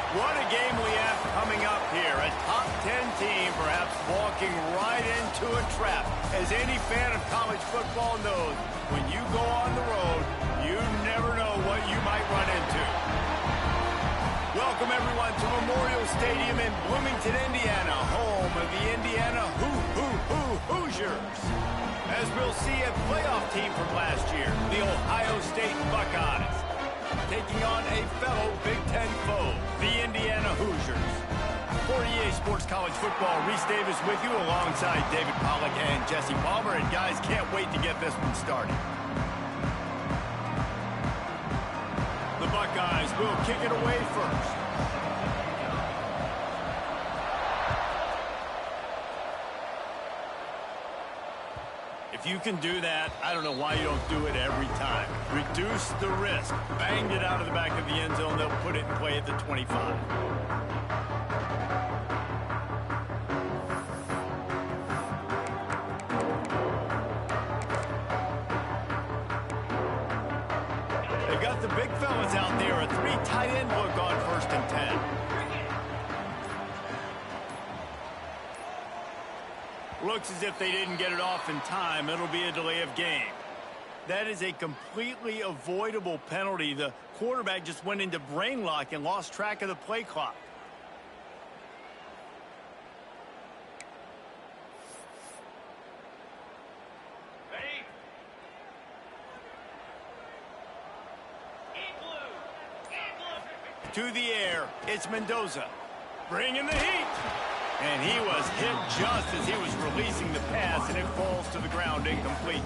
What a game we have coming up here. A top 10 team perhaps walking right into a trap. As any fan of college football knows, when you go on the road, you never know what you might run into. Welcome, everyone, to Memorial Stadium in Bloomington, Indiana, home of the Indiana Hoosiers. As we'll see, a playoff team from last year, the Ohio State Buckeyes, taking on a fellow Big Ten foe, the Indiana Hoosiers. For EA Sports College Football, Reese Davis with you alongside David Pollack and Jesse Palmer. And guys, can't wait to get this one started. The Buckeyes will kick it away first. If you can do that, I don't know why you don't do it every time. Reduce the risk. Banged it out of the back of the end zone. They'll put it in play at the 25. They've got the big fellas out there. A 3 tight end look on 1st and 10. Looks as if they didn't get it off in time. It'll be a delay of game. That is a completely avoidable penalty. The quarterback just went into brain lock and lost track of the play clock. Ready? To the air, it's Mendoza. Bringing the heat. And he was hit just as he was releasing the pass, and it falls to the ground incomplete.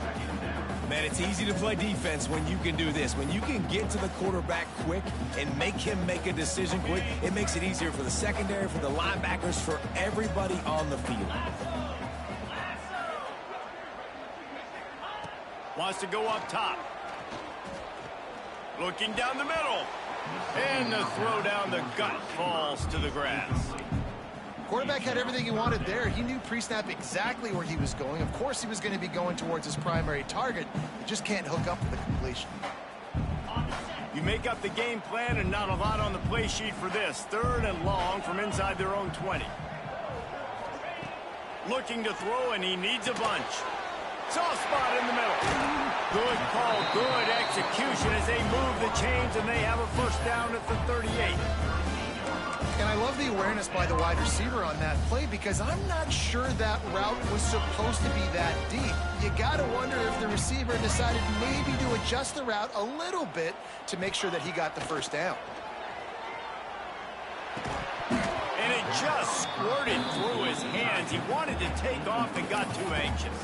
Man, it's easy to play defense when you can do this. When you can get to the quarterback quick and make him make a decision quick, it makes it easier for the secondary, for the linebackers, for everybody on the field. Wants to go up top. Looking down the middle. And the throw down the gut falls to the grass. Quarterback had everything he wanted there. He knew pre-snap exactly where he was going. Of course he was going to be going towards his primary target. He just can't hook up with the completion. You make up the game plan and not a lot on the play sheet for this. 3rd and long from inside their own 20. Looking to throw, and he needs a bunch. Soft spot in the middle. Good call, good execution as they move the chains, and they have a 1st down at the 38. And I love the awareness by the wide receiver on that play because I'm not sure that route was supposed to be that deep. You got to wonder if the receiver decided maybe to adjust the route a little bit to make sure that he got the 1st down. And it just squirted through his hands. He wanted to take off and got too anxious.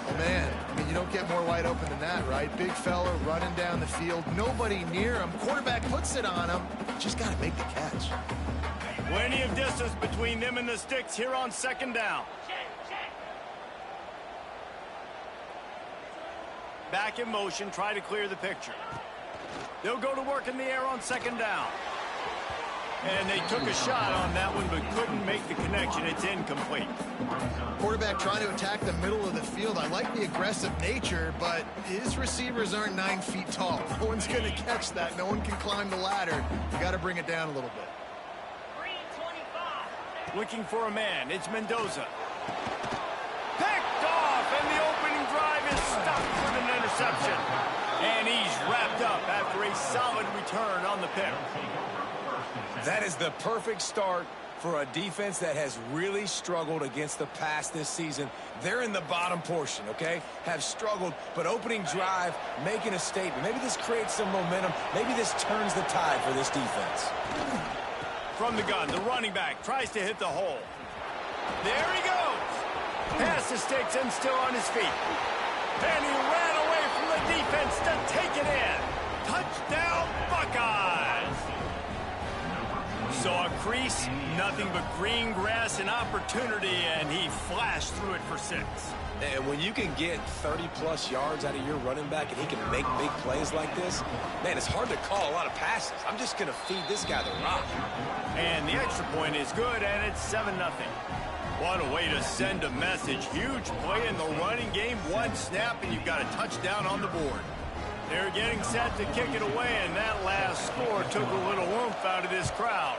Oh, man. I mean, you don't get more wide open than that, right? Big fella running down the field. Nobody near him. Quarterback puts it on him. Just got to make the catch. Plenty of distance between them and the sticks here on 2nd down. Back in motion, try to clear the picture. They'll go to work in the air on 2nd down. And they took a shot on that one, but couldn't make the connection. It's incomplete. Quarterback trying to attack the middle of the field. I like the aggressive nature, but his receivers aren't 9 feet tall. No one's going to catch that. No one can climb the ladder. You got to bring it down a little bit. Looking for a man. It's Mendoza. Picked off, and the opening drive is stopped with an interception. And he's wrapped up after a solid return on the pick. That is the perfect start for a defense that has really struggled against the pass this season. They're in the bottom portion, okay? Have struggled, but opening drive, making a statement. Maybe this creates some momentum. Maybe this turns the tide for this defense. From the gun, the running back tries to hit the hole. There he goes. Past the sticks and still on his feet. And he ran away from the defense to take it in. Touchdown, Buckeyes. Saw a crease, nothing but green grass and opportunity, and he flashed through it for 6. And when you can get 30-plus yards out of your running back and he can make big plays like this, man, it's hard to call a lot of passes. I'm just going to feed this guy the rock. And the extra point is good, and it's 7-0. What a way to send a message. Huge play in the running game. 1 snap, and you've got a touchdown on the board. They're getting set to kick it away, and that last score took a little oomph out of this crowd.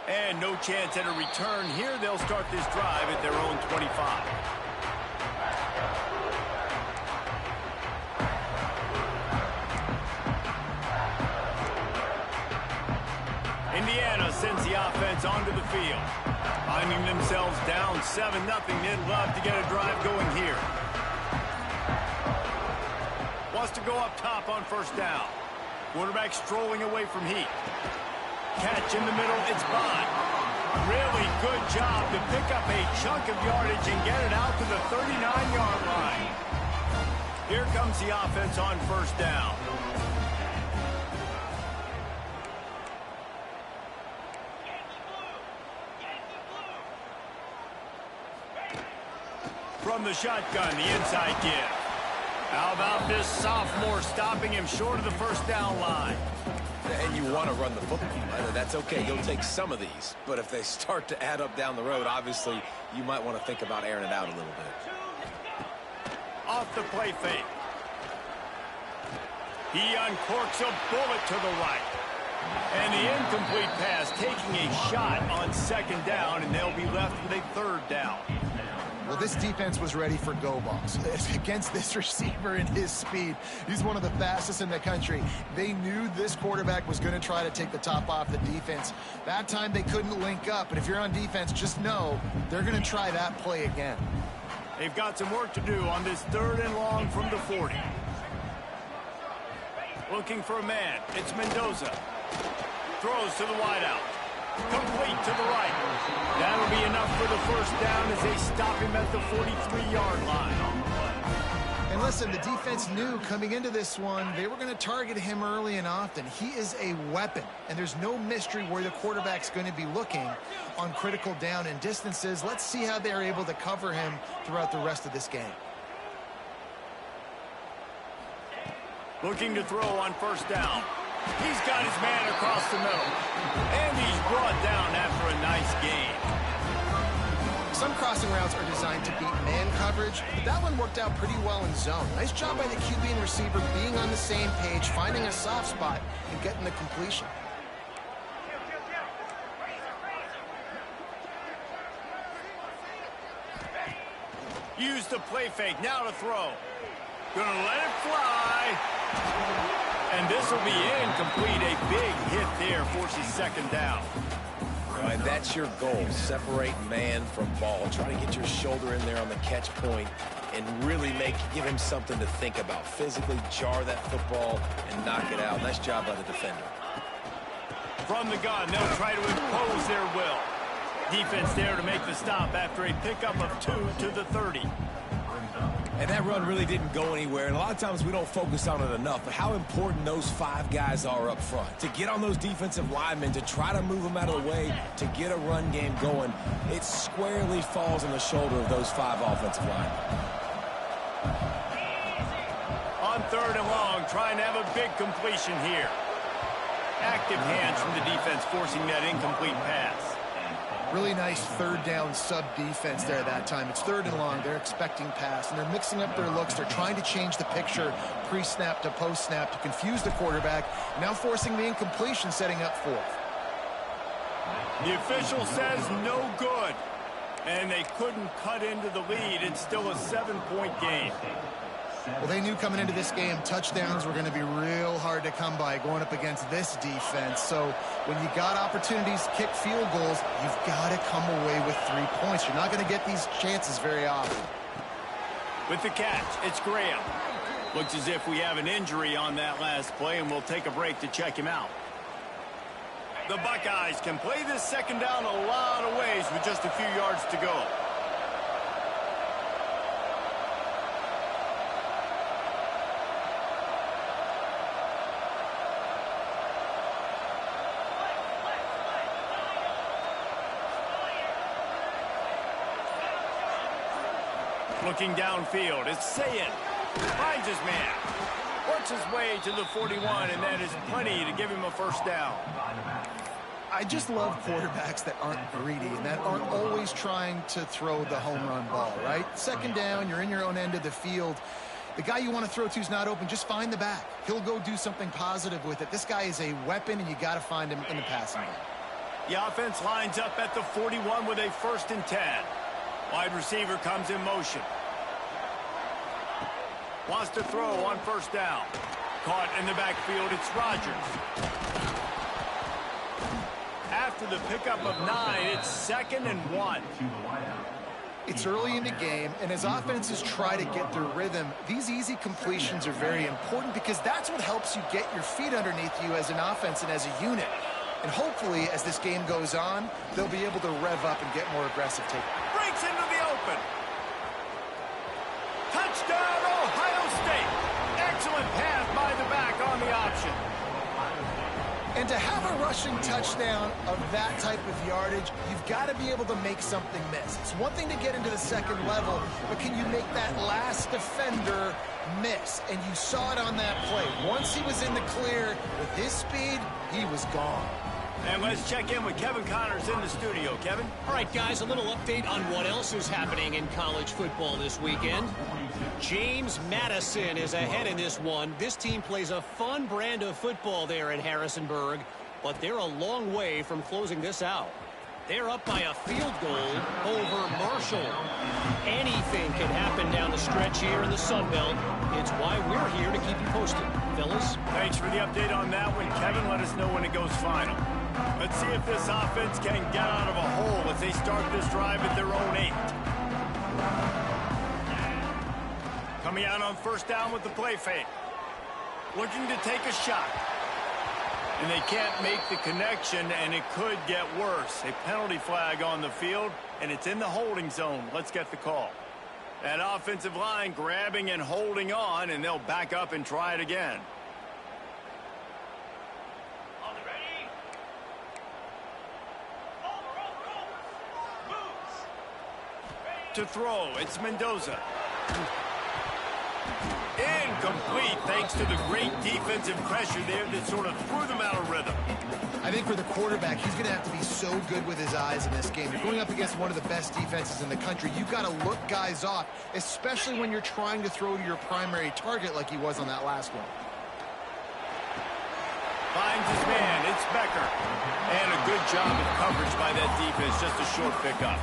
And no chance at a return here. They'll start this drive at their own 25. Indiana sends the offense onto the field. Finding themselves down 7-0, they'd love to get a drive going here. Wants to go up top on first down. Quarterback strolling away from heat. Catch in the middle, it's Bond. Really good job to pick up a chunk of yardage and get it out to the 39-yard line. Here comes the offense on first down. From the shotgun, the inside give. How about this sophomore stopping him short of the first down line? And you want to run the football. That's okay. You'll take some of these. But if they start to add up down the road, obviously, you might want to think about airing it out a little bit. Off the play fake. He uncorks a bullet to the right. And the incomplete pass taking a shot on second down, and they'll be left with a third down. Well, this defense was ready for go balls. Against this receiver and his speed, he's one of the fastest in the country. They knew this quarterback was going to try to take the top off the defense. That time they couldn't link up, but if you're on defense, just know they're going to try that play again. They've got some work to do on this 3rd and long from the 40. Looking for a man. It's Mendoza. Throws to the wideout. Complete to the right. That'll be enough for the first down as they stop him at the 43-yard line. And listen, the defense knew coming into this one, they were going to target him early and often. He is a weapon, and there's no mystery where the quarterback's going to be looking on critical down and distances. Let's see how they're able to cover him throughout the rest of this game. Looking to throw on first down. He's got his man across the middle. And he's brought down after a nice gain. Some crossing routes are designed to beat man coverage, but that one worked out pretty well in zone. Nice job by the QB and receiver being on the same page, finding a soft spot, and getting the completion. Use the play fake, now to throw. Gonna let it fly. And this will be incomplete. A big hit there forces second down. All right, that's your goal. Separate man from ball. Try to get your shoulder in there on the catch point and really give him something to think about. Physically jar that football and knock it out. Nice job by the defender. From the gun, they'll try to impose their will. Defense there to make the stop after a pickup of 2 to the 30. And that run really didn't go anywhere. And a lot of times we don't focus on it enough. But how important those 5 guys are up front. To get on those defensive linemen, to try to move them out of the way, to get a run game going, it squarely falls on the shoulder of those 5 offensive linemen. On 3rd and long, trying to have a big completion here. Active hands from the defense forcing that incomplete pass. Really nice 3rd down sub-defense there that time. It's 3rd and long. They're expecting pass, and they're mixing up their looks. They're trying to change the picture pre-snap to post-snap to confuse the quarterback, now forcing the incompletion, setting up 4th. The official says no good, and they couldn't cut into the lead. It's still a 7-point game. Well, they knew coming into this game touchdowns were going to be real hard to come by going up against this defense. So when you got opportunities to kick field goals, you've got to come away with 3 points. You're not going to get these chances very often. With the catch, it's Graham. Looks as if we have an injury on that last play, and we'll take a break to check him out. The Buckeyes can play this second down a lot of ways with just a few yards to go. Looking downfield, it's Sayin. Finds his man. Works his way to the 41, and that is plenty to give him a first down. I just love quarterbacks that aren't greedy and that aren't always trying to throw the home run ball, right? Second down, you're in your own end of the field. The guy you want to throw to is not open. Just find the back. He'll go do something positive with it. This guy is a weapon, and you got to find him in the passing game. The offense lines up at the 41 with a 1st and 10. Wide receiver comes in motion. Wants to throw on 1st down. Caught in the backfield, it's Rodgers. After the pickup of 9, it's 2nd and 1. It's early in the game, and as offenses try to get their rhythm, these easy completions are very important because that's what helps you get your feet underneath you as an offense and as a unit. And hopefully, as this game goes on, they'll be able to rev up and get more aggressive. Breaks into the open. Touchdown, Ohio State. Excellent pass by the back on the option. And to have a rushing touchdown of that type of yardage, you've got to be able to make something miss. It's one thing to get into the 2nd level, but can you make that last defender miss? And you saw it on that play. Once he was in the clear, with his speed, he was gone. And let's check in with Kevin Connors in the studio. Kevin? All right, guys, a little update on what else is happening in college football this weekend. James Madison is ahead in this one. This team plays a fun brand of football there in Harrisonburg, but they're a long way from closing this out. They're up by a field goal over Marshall. Anything can happen down the stretch here in the Sun Belt. It's why we're here to keep you posted. Fellas? Thanks for the update on that one, Kevin. Let us know when it goes final. Let's see if this offense can get out of a hole as they start this drive at their own 8. Coming out on 1st down with the play fake. Looking to take a shot. And they can't make the connection, and it could get worse. A penalty flag on the field, and it's in the holding zone. Let's get the call. That offensive line grabbing and holding on, and they'll back up and try it again. On the ready. Moves. To throw, it's Mendoza. Incomplete, thanks to the great defensive pressure there that sort of threw them out of rhythm. I think for the quarterback, he's going to have to be so good with his eyes in this game. You're going up against one of the best defenses in the country. You've got to look guys off, especially when you're trying to throw to your primary target like he was on that last one. Finds his man, it's Becker. And a good job of coverage by that defense, just a short pickup.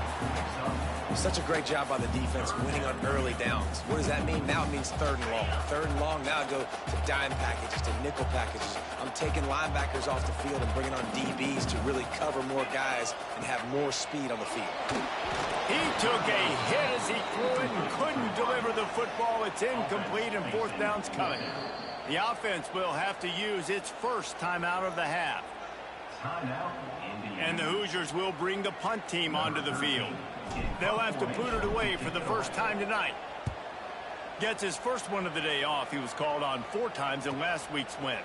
Such a great job by the defense winning on early downs. What does that mean? Now it means 3rd and long. 3rd and long, now I go to dime packages, to nickel packages. I'm taking linebackers off the field and bringing on DBs to really cover more guys and have more speed on the field. He took a hit as he threw it and couldn't deliver the football. It's incomplete and 4th down's coming. The offense will have to use its 1st timeout of the half. And the Hoosiers will bring the punt team onto the field. They'll have to put it away for the 1st time tonight. Gets his 1st one of the day off. He was called on 4 times in last week's win.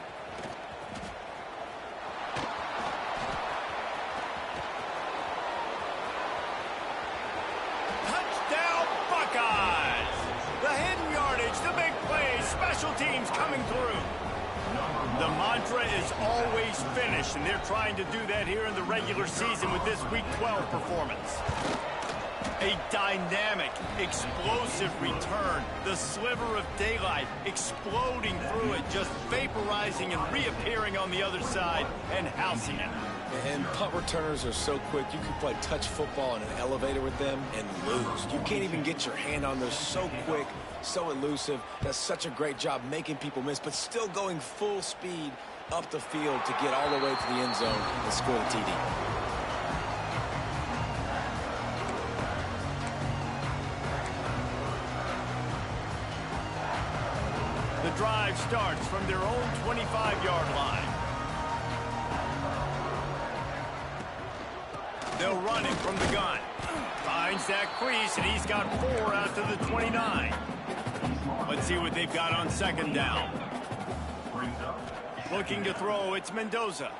Touchdown, Buckeyes! The hidden yardage, the big plays, special teams coming through. The mantra is always finish, and they're trying to do that here in the regular season with this Week 12 performance. A dynamic, explosive return. The sliver of daylight exploding through it, just vaporizing and reappearing on the other side and housing it. And punt returners are so quick, you can play touch football in an elevator with them and lose. You can't even get your hand on those. So quick, so elusive. Does such a great job making people miss, but still going full speed up the field to get all the way to the end zone and score the TD. The drive starts from their own 25-yard line. They'll run it from the gun. Finds that crease, and he's got 4 out to the 29. Let's see what they've got on 2nd down. Looking to throw, it's Mendoza.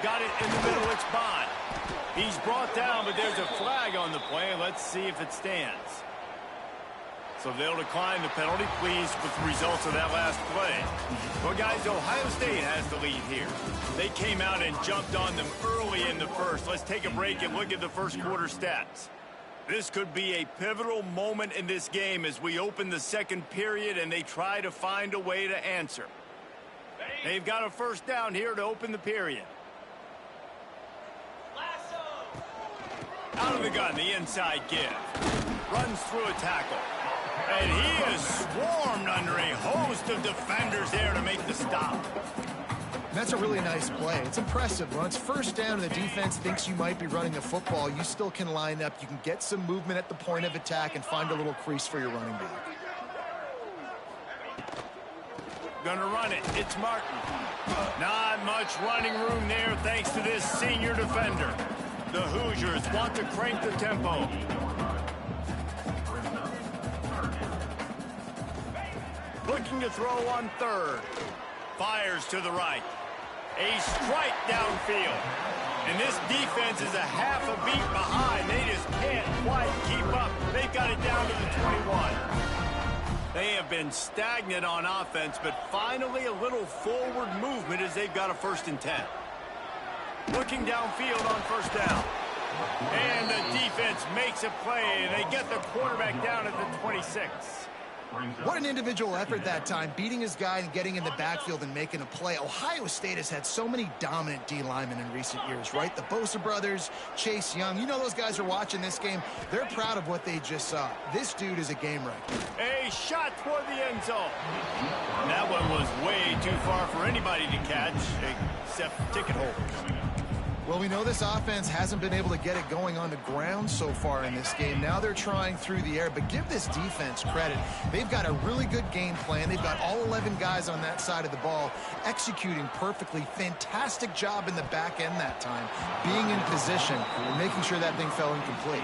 Got it in the middle, it's Bond. He's brought down, but there's a flag on the play. Let's see if it stands. So they'll decline the penalty. Pleased with the results of that last play. Well, guys, Ohio State has the lead here. They came out and jumped on them early in the 1st. Let's take a break and look at the 1st quarter stats. This could be a pivotal moment in this game as we open the 2nd period and they try to find a way to answer. They've got a 1st down here to open the period. Out of the gun, the inside give. Runs through a tackle. And he is swarmed under a host of defenders there to make the stop. That's a really nice play. It's impressive. When it's first down and the defense thinks you might be running the football, you still can line up. You can get some movement at the point of attack and find a little crease for your running back. Gonna run it. It's Martin. Not much running room there thanks to this senior defender. The Hoosiers want to crank the tempo. Looking to throw on third. Fires to the right. A strike downfield. And this defense is a half a beat behind. They just can't quite keep up. They've got it down to the 21. They have been stagnant on offense, but finally a little forward movement as they've got a 1st and 10. Looking downfield on first down. And the defense makes a play. They get the quarterback down at the 26. What an individual effort that time, beating his guy and getting in the backfield and making a play. Ohio State has had so many dominant D linemen in recent years, right? The Bosa brothers, Chase Young. You know those guys are watching this game. They're proud of what they just saw. This dude is a game wrecker. A shot toward the end zone. That one was way too far for anybody to catch, except ticket holders. Well, we know this offense hasn't been able to get it going on the ground so far in this game. Now they're trying through the air, but give this defense credit. They've got a really good game plan. They've got all 11 guys on that side of the ball executing perfectly. Fantastic job in the back end that time, being in position and making sure that thing fell incomplete.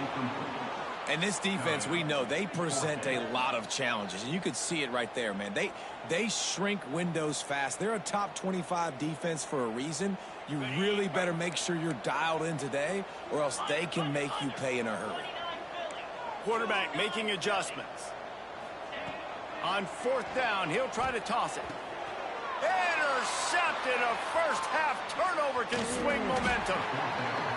And this defense, we know, they present a lot of challenges. And you could see it right there, man. They shrink windows fast. They're a top 25 defense for a reason. You really better make sure you're dialed in today, or else they can make you pay in a hurry. Quarterback making adjustments. On 4th down, he'll try to toss it. Intercepted. A first-half turnover can swing momentum.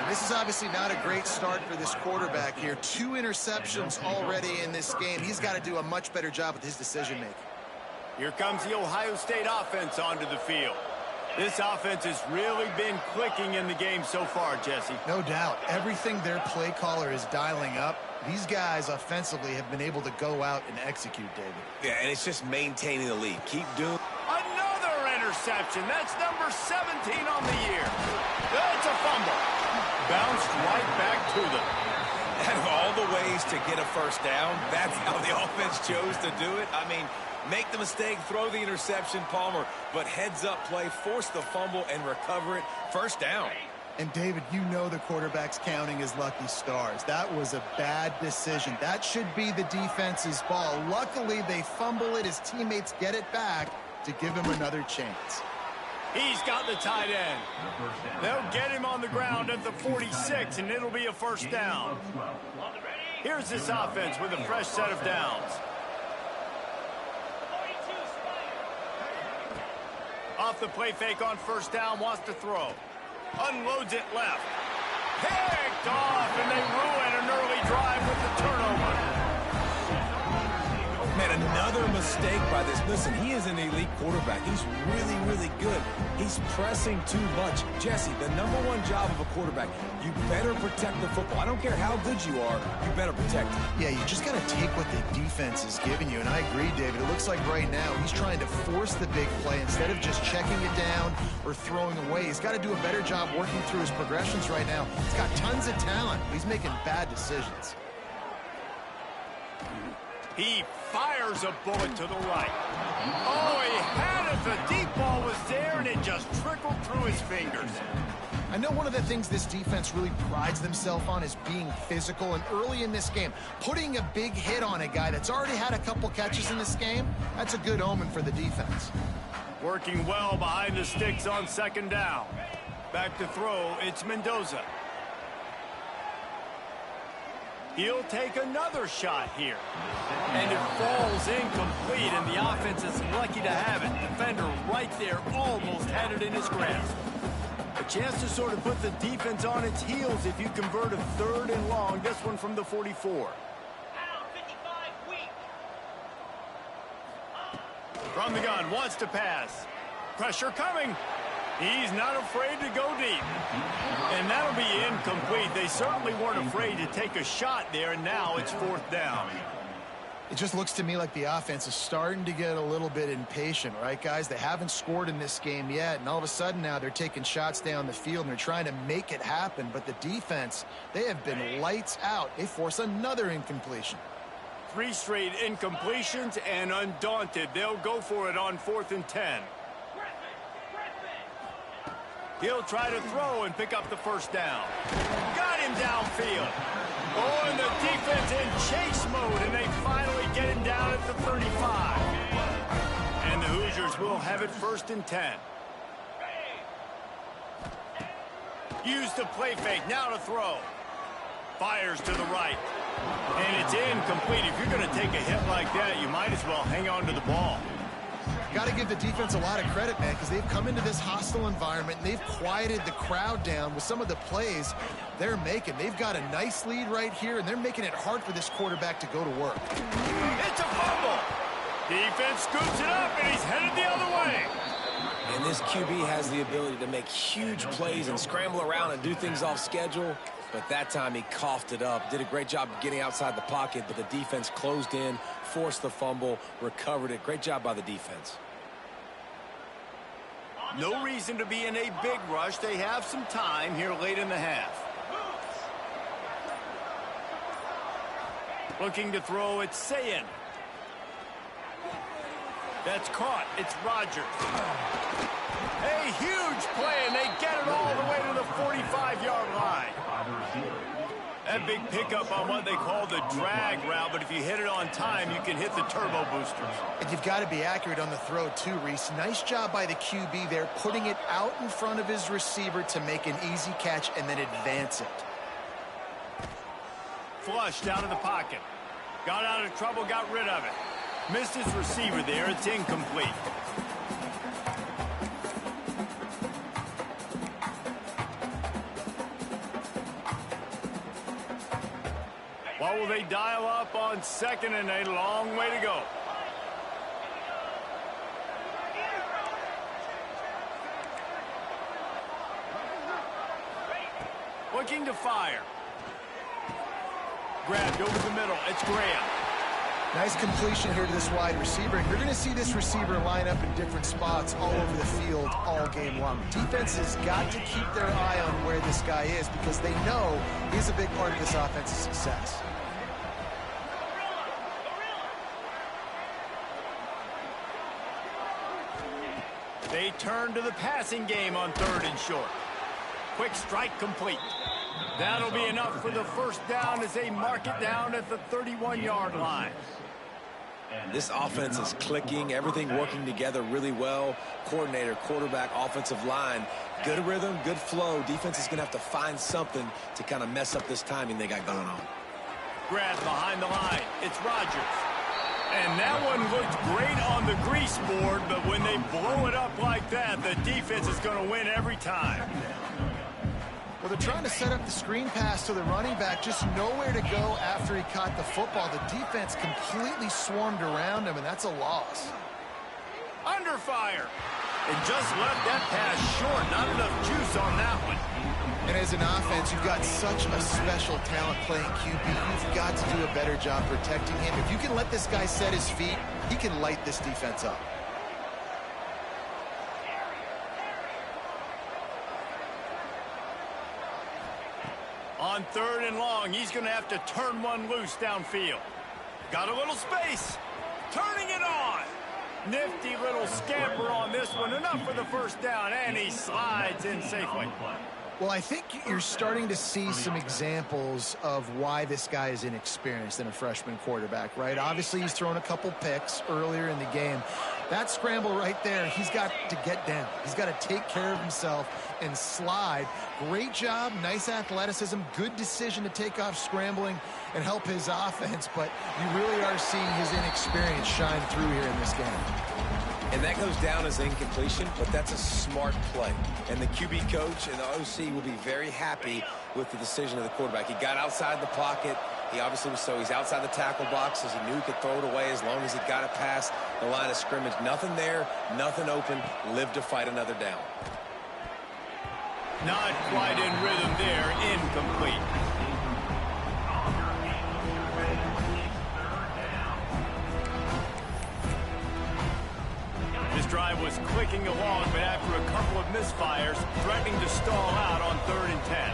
This is obviously not a great start for this quarterback here. 2 interceptions already in this game. He's got to do a much better job with his decision-making. Here comes the Ohio State offense onto the field. This offense has really been clicking in the game so far, Jesse. No doubt. Everything their play caller is dialing up, these guys offensively have been able to go out and execute, David. Yeah, and it's just maintaining the lead. Keep doing. Another interception. That's number 17 on the year. That's a fumble. Bounced right back to them. Out of all the ways to get a first down, that's how the offense chose to do it. I mean, make the mistake, throw the interception, Palmer, but heads-up play, force the fumble, and recover it. First down. And, David, you know the quarterback's counting his lucky stars. That was a bad decision. That should be the defense's ball. Luckily, they fumble it. His teammates get it back to give him another chance. He's got the tight end. They'll get him on the ground at the 46, and it'll be a first down. Here's this offense with a fresh set of downs. Off the play fake on first down, wants to throw. Unloads it left. Picked off, and they ruin an early drive with the turnover. Man, another mistake by this. Listen, he is an elite quarterback. He's really, really good. He's pressing too much. Jesse, the #1 job of a quarterback, you better protect the football. I don't care how good you are, you better protect it. Yeah, you just got to take what the defense is giving you, and I agree, David. It looks like right now he's trying to force the big play instead of just checking it down or throwing away. He's got to do a better job working through his progressions right now. He's got tons of talent. He's making bad decisions. He fires a bullet to the right. Oh, he had it. The deep ball was there, and it just trickled through his fingers. I know one of the things this defense really prides themselves on is being physical, and early in this game, putting a big hit on a guy that's already had a couple catches in this game, that's a good omen for the defense. Working well behind the sticks on 2nd down. Back to throw, it's Mendoza. He'll take another shot here. And it falls incomplete, and the offense is lucky to have it. Defender right there almost had it in his grasp. A chance to sort of put the defense on its heels if you convert a 3rd and long. This one from the 44. From the gun, wants to pass. Pressure coming. He's not afraid to go deep. And that'll be incomplete. They certainly weren't afraid to take a shot there, and now it's 4th down. It just looks to me like the offense is starting to get a little bit impatient, right, guys? They haven't scored in this game yet, and all of a sudden now they're taking shots down the field, and they're trying to make it happen. But the defense, they have been lights out. They force another incompletion. 3 straight incompletions, and undaunted, they'll go for it on 4th and 10. He'll try to throw and pick up the 1st down. Got him downfield. Oh, and the defense in chase mode, and they finally get him down at the 35. And the Hoosiers will have it 1st and 10. Use the play fake, now to throw. Fires to the right. And it's incomplete. If you're going to take a hit like that, you might as well hang on to the ball. Got to give the defense a lot of credit, man, because they've come into this hostile environment, and they've quieted the crowd down with some of the plays they're making. They've got a nice lead right here, and they're making it hard for this quarterback to go to work. It's a fumble. Defense scoops it up, and he's headed the other way. And this QB has the ability to make huge plays and scramble around and do things off schedule. But that time he coughed it up. Did a great job of getting outside the pocket, but the defense closed in, forced the fumble, recovered it. Great job by the defense. No reason to be in a big rush. They have some time here late in the half. Looking to throw, it's Sayin. That's caught. It's Rogers. A huge play, and they get it all the way to the 45-yard line. That big pickup on what they call the drag route, but if you hit it on time, you can hit the turbo boosters. And you've got to be accurate on the throw, too, Reese. Nice job by the QB there, putting it out in front of his receiver to make an easy catch and then advance it. Flushed out of the pocket. Got out of trouble, got rid of it. Missed his receiver there. It's incomplete. What will they dial up on 2nd and a long way to go? Looking to fire. Grabbed over the middle. It's Graham. Nice completion here to this wide receiver. And you're going to see this receiver line up in different spots all over the field all game long. Defense has got to keep their eye on where this guy is because they know he's a big part of this offense's success. They turn to the passing game on 3rd and short. Quick strike complete. That'll be enough for the 1st down as they mark it down at the 31-yard line. This offense is clicking, everything working together really well. Coordinator, quarterback, offensive line, good rhythm, good flow. Defense is going to have to find something to kind of mess up this timing they got going on. Grabbed behind the line. It's Rogers. And that one looked great on the grease board, but when they blow it up like that, the defense is going to win every time. Well, they're trying to set up the screen pass to the running back, just nowhere to go after he caught the football. The defense completely swarmed around him, and that's a loss. Under fire. And just left that pass short. Not enough juice on that one. And as an offense, you've got such a special talent playing QB. You've got to do a better job protecting him. If you can let this guy set his feet, he can light this defense up. On 3rd and long, he's going to have to turn one loose downfield. Got a little space. Turning it on. Nifty little scamper on this one. Enough for the 1st down, and he slides in safely. Well, I think you're starting to see some examples of why this guy is inexperienced in a freshman quarterback, right? Obviously, he's thrown a couple picks earlier in the game. That scramble right there, he's got to get down. He's got to take care of himself and slide. Great job, nice athleticism, good decision to take off scrambling and help his offense, but you really are seeing his inexperience shine through here in this game. And that goes down as incompletion, but that's a smart play. And the QB coach and the OC will be very happy with the decision of the quarterback. He got outside the pocket. He obviously was he's outside the tackle boxes. He knew he could throw it away as long as he got it past the line of scrimmage. Nothing there, nothing open. Live to fight another down. Not quite in rhythm there. Incomplete. This drive was clicking along, but after a couple of misfires, threatening to stall out on 3rd and 10.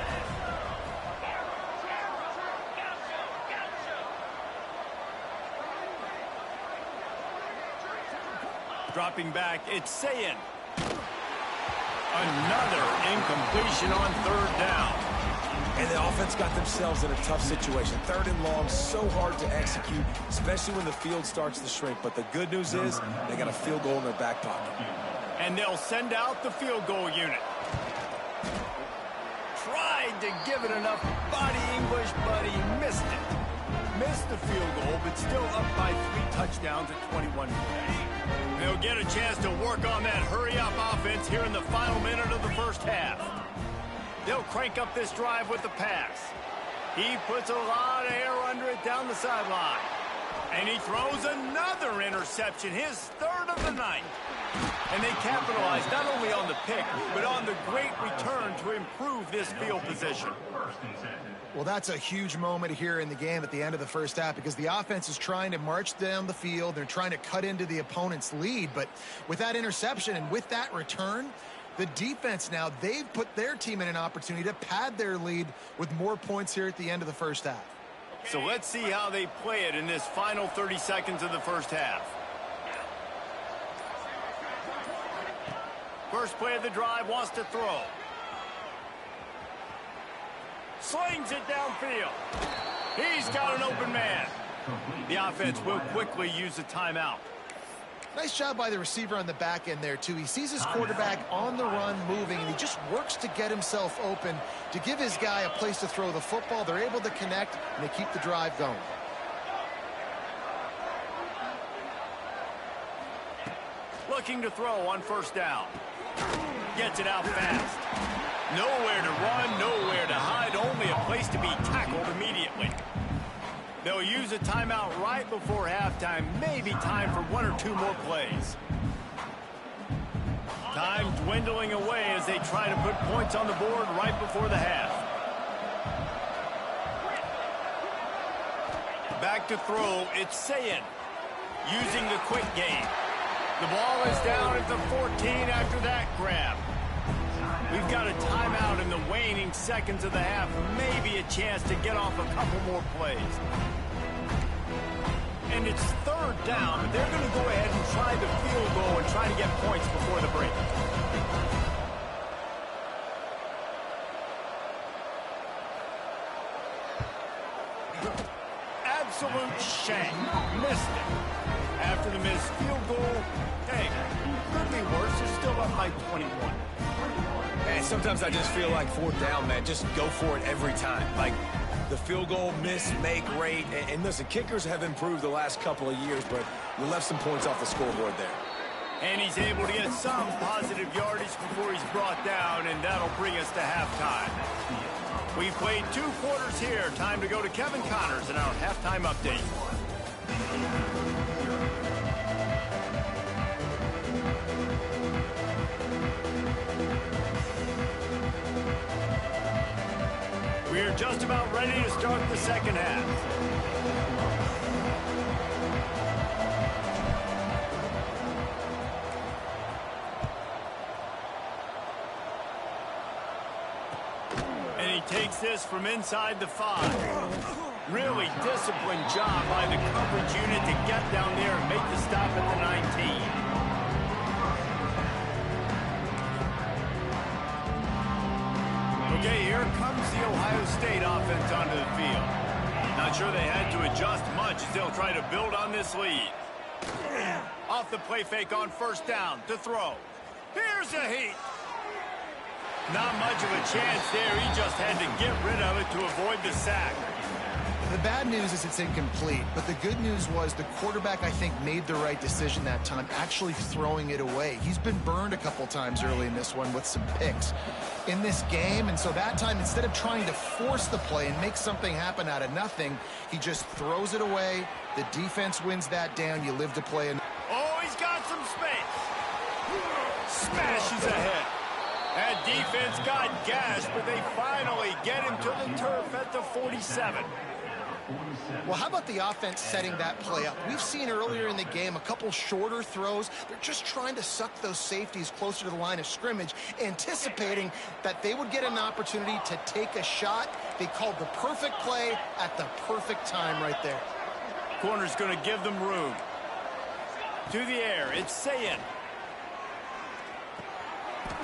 Dropping back, it's Sayin. Another incompletion on 3rd down. And the offense got themselves in a tough situation. 3rd and long, so hard to execute, especially when the field starts to shrink. But the good news is they got a field goal in their back pocket. And they'll send out the field goal unit. Tried to give it enough body English, but he missed it. Missed the field goal, but still up by 3 touchdowns at 21 points. They'll get a chance to work on that hurry-up offense here in the final minute of the first half. They'll crank up this drive with the pass. He puts a lot of air under it down the sideline. And he throws another interception, his 3rd of the night. And they capitalize not only on the pick, but on the great return to improve this field position. Well, that's a huge moment here in the game at the end of the first half because the offense is trying to march down the field. They're trying to cut into the opponent's lead. But with that interception and with that return, the defense now, they've put their team in an opportunity to pad their lead with more points here at the end of the first half. So let's see how they play it in this final 30 seconds of the first half. First play of the drive, wants to throw. Slings it downfield. He's got an open man. The offense will quickly use a timeout. Nice job by the receiver on the back end there, too. He sees his quarterback on the run moving, and he just works to get himself open to give his guy a place to throw the football. They're able to connect, and they keep the drive going. Looking to throw on 1st down. Gets it out fast. Nowhere to run, nowhere to hide, only a place to be tackled immediately. They'll use a timeout right before halftime, maybe time for 1 or 2 more plays. Time dwindling away as they try to put points on the board right before the half. Back to throw, it's Sayin, using the quick game. The ball is down at the 14 after that grab. We've got a timeout in the waning seconds of the half. Maybe a chance to get off a couple more plays. And it's 3rd down, but they're going to go ahead and try the field goal and try to get points before the break. Absolute shank. Missed it. After the missed field goal, hey, could be worse. They're still up by 21. And sometimes I just feel like 4th down, man, just go for it every time. Like the field goal, miss, make, rate. And listen, kickers have improved the last couple of years, but you left some points off the scoreboard there. And he's able to get some positive yardage before he's brought down, and that'll bring us to halftime. We've played 2 quarters here. Time to go to Kevin Connors in our halftime update. We're just about ready to start the second half. And he takes this from inside the 5. Really disciplined job by the coverage unit to get down there and make the stop at the 19. Okay, here comes the Ohio State offense onto the field. Not sure they had to adjust much as they'll try to build on this lead. Off the play fake on 1st down to throw. Here's a heat. Not much of a chance there. He just had to get rid of it to avoid the sack. The bad news is it's incomplete, but the good news was the quarterback, I think, made the right decision that time, actually throwing it away. He's been burned a couple times early in this one with some picks in this game, and so that time, instead of trying to force the play and make something happen out of nothing, he just throws it away. The defense wins that down. You live to play. Oh, he's got some space. Smashes ahead. That defense got gashed, but they finally get him to the turf at the 47. Well, how about the offense setting that play up? We've seen earlier in the game a couple shorter throws. They're just trying to suck those safeties closer to the line of scrimmage, anticipating that they would get an opportunity to take a shot. They called the perfect play at the perfect time right there. Corner's going to give them room. To the air, it's Sayin.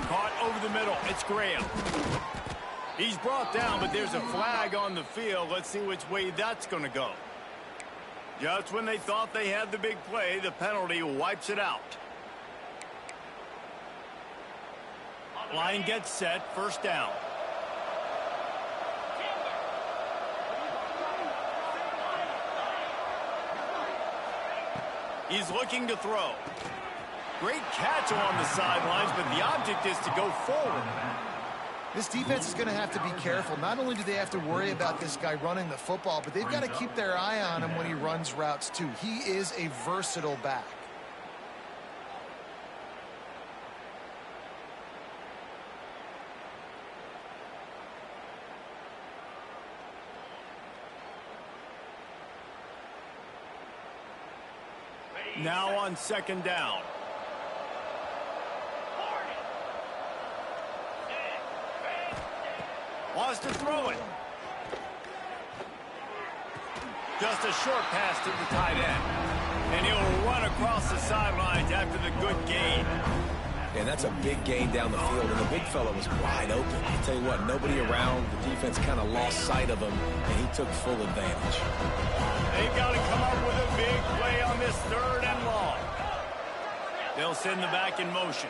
Caught over the middle, it's Graham. He's brought down, but there's a flag on the field. Let's see which way that's going to go. Just when they thought they had the big play, the penalty wipes it out. Line gets set, first down. He's looking to throw. Great catch on the sidelines, but the object is to go forward. This defense is going to have to be careful. Not only do they have to worry about this guy running the football, but they've got to keep their eye on him when he runs routes too. He is a versatile back. Now on second down. Wants to throw it. Just a short pass to the tight end. And he'll run across the sidelines after the good gain. And that's a big gain down the field, and the big fella was wide open. I tell you what, nobody around. The defense kind of lost sight of him, and he took full advantage. They've got to come up with a big play on this third and long. They'll send the back in motion.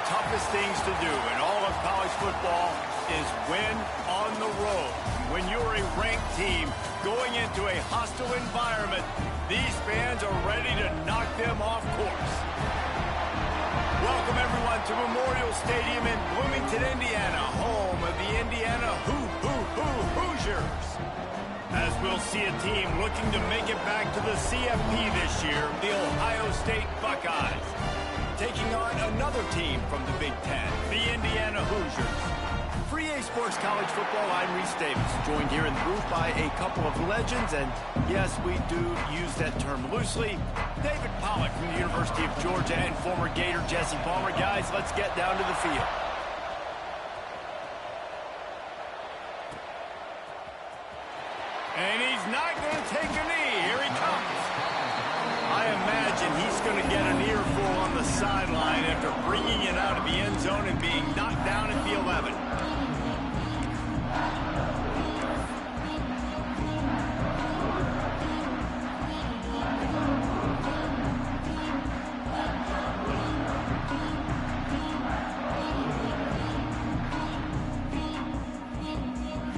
toughest things to do in all of college football is win on the road. When you're a ranked team going into a hostile environment, these fans are ready to knock them off course. Welcome, everyone, to Memorial Stadium in Bloomington, Indiana, home of the Indiana Hoosiers. As we'll see a team looking to make it back to the CFP this year, the Ohio State Buckeyes, taking on another team from the Big Ten, the Indiana Hoosiers. For EA Sports College Football, I'm Reese Davis, joined here in the booth by a couple of legends, and yes, we do use that term loosely. David Pollack from the University of Georgia and former Gator Jesse Palmer. Guys, let's get down to the field. And he's not going to take a knee. Here he comes. I imagine he's going to get an earful on the sideline after bringing it out of the end zone and being knocked down at the 11.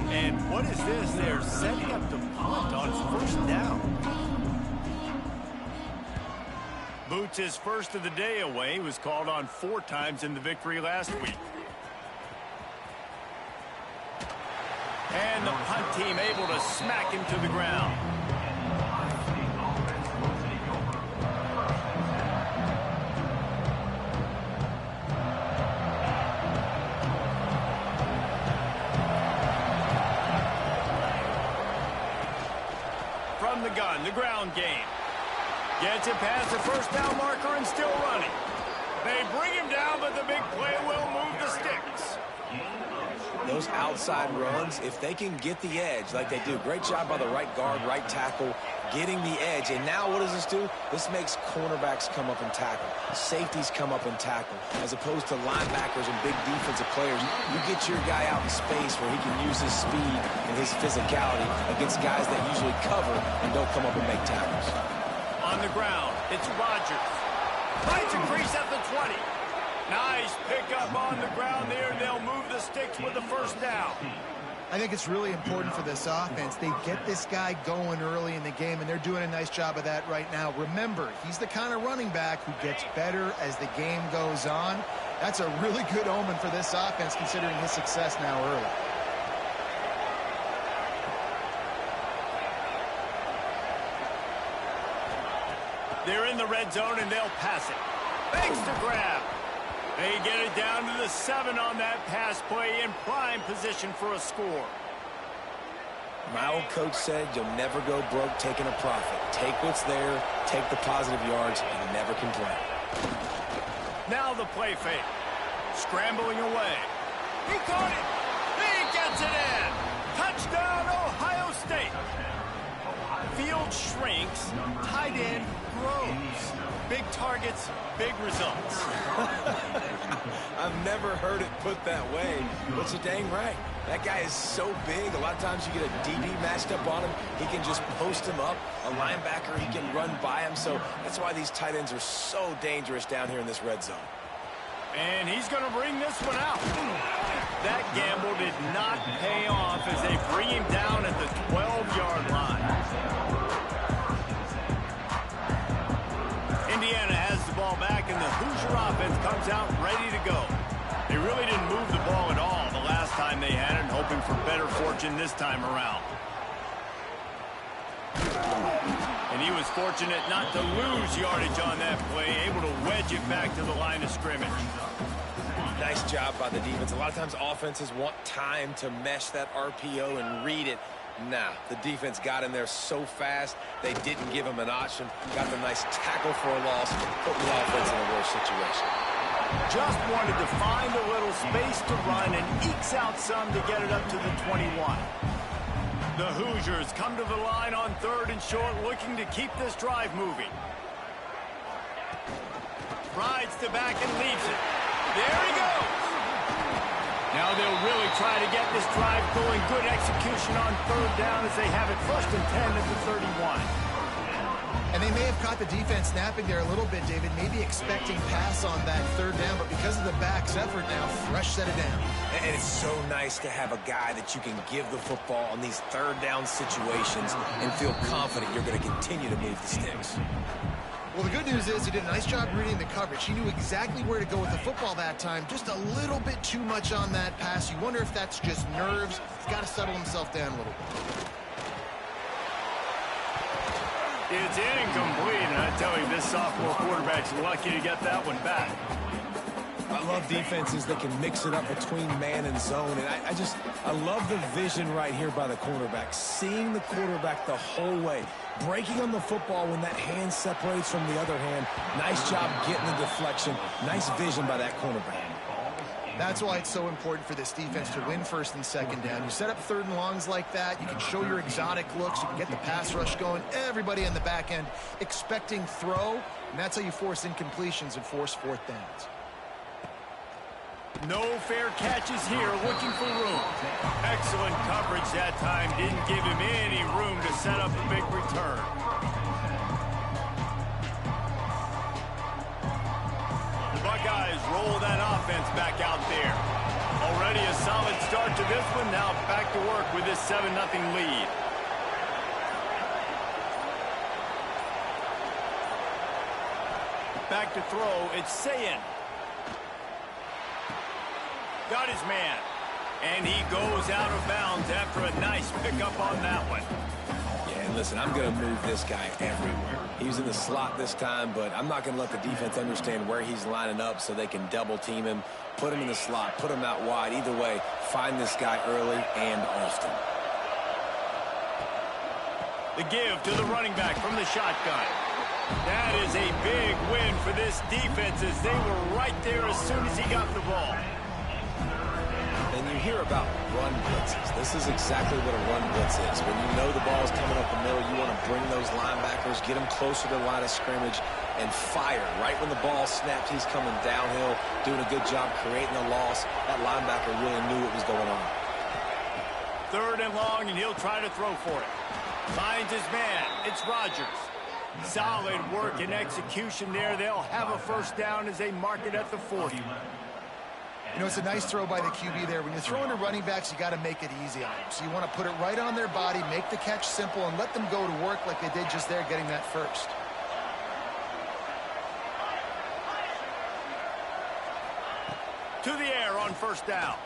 And what is this? They're setting up the punt on first down. Boots' first of the day away was called on 4 times in the victory last week. And the punt team able to smack him to the ground. From the gun, the ground game. Gets it past the first down marker and still running. They bring him down, but the big play will move the sticks. Those outside runs, if they can get the edge like they do, great job by the right guard, right tackle, getting the edge. And now what does this do? This makes cornerbacks come up and tackle. Safeties come up and tackle. As opposed to linebackers and big defensive players, you get your guy out in space where he can use his speed and his physicality against guys that usually cover and don't come up and make tackles. On the ground, it's Rodgers. Finds a crease at the 20. Nice pickup on the ground there. They'll move the sticks with the first down. I think it's really important for this offense. They get this guy going early in the game, and they're doing a nice job of that right now. Remember, he's the kind of running back who gets better as the game goes on. That's a really good omen for this offense, considering his success now early. They're in the red zone, and they'll pass it. Thanks to grab. They get it down to the 7 on that pass play in prime position for a score. My old coach said you'll never go broke taking a profit. Take what's there, take the positive yards, and never complain. Now the play fake. Scrambling away. He caught it. He gets it in. Touchdown, Ohio State. Field shrinks, tight end grows. Big targets, big results. I've never heard it put that way, but you're dang right. That guy is so big, a lot of times you get a DB matched up on him. He can just post him up. A linebacker, he can run by him. So that's why these tight ends are so dangerous down here in this red zone. And he's going to bring this one out. That gamble did not pay off as they bring him down at the 12-yard line. Indiana has the ball back, and the Hoosier offense comes out ready to go. They really didn't move the ball at all the last time they had it, hoping for better fortune this time around. And he was fortunate not to lose yardage on that play, able to wedge it back to the line of scrimmage. Nice job by the defense. A lot of times offenses want time to mesh that RPO and read it. Nah, the defense got in there so fast, they didn't give him an option. Got the nice tackle for a loss, putting the offense in a worse situation. Just wanted to find a little space to run and ekes out some to get it up to the 21. The Hoosiers come to the line on 3rd and short, looking to keep this drive moving. Rides to back and leaves it. There he goes. Now they'll really try to get this drive going. Good execution on 3rd down as they have it 1st and 10 at the 31. And they may have caught the defense napping there a little bit, David, maybe expecting pass on that third down, but because of the back's effort now, fresh set it down. And it's so nice to have a guy that you can give the football on these third down situations and feel confident you're going to continue to move the sticks. Well, the good news is he did a nice job reading the coverage. He knew exactly where to go with the football that time. Just a little bit too much on that pass. You wonder if that's just nerves. He's got to settle himself down a little bit. It's incomplete, and I tell you, this sophomore quarterback's lucky to get that one back. I love defenses that can mix it up between man and zone, and I love the vision right here by the cornerback, seeing the quarterback the whole way, breaking on the football when that hand separates from the other hand. Nice job getting the deflection. Nice vision by that cornerback. That's why it's so important for this defense to win first and second down. You set up third and longs like that, you can show your exotic looks, you can get the pass rush going, everybody in the back end expecting throw, and that's how you force incompletions and force fourth downs. No fair catches here, looking for room. Excellent coverage that time, didn't give him any room to set up a big return. The Buckeyes roll that offense back out there. Already a solid start to this one, now back to work with this 7-0 lead. Back to throw, it's Sayin. Got his man. And he goes out of bounds after a nice pickup on that one. Yeah, and listen, I'm going to move this guy everywhere. He's in the slot this time, but I'm not going to let the defense understand where he's lining up so they can double team him, put him in the slot, put him out wide. Either way, find this guy early and often. The give to the running back from the shotgun. That is a big win for this defense as they were right there as soon as he got the ball. And you hear about run blitzes. This is exactly what a run blitz is. When you know the ball is coming up the middle, you want to bring those linebackers, get them closer to the line of scrimmage, and fire. Right when the ball snaps, he's coming downhill, doing a good job creating a loss. That linebacker really knew what was going on. Third and long, and he'll try to throw for it. Finds his man. It's Rodgers. Solid work and execution there. They'll have a first down as they mark it at the 40. You know, it's a nice throw by the QB there. When you're throwing to running backs, you got to make it easy on them. So you want to put it right on their body, make the catch simple, and let them go to work like they did just there, getting that first. To the air on first down.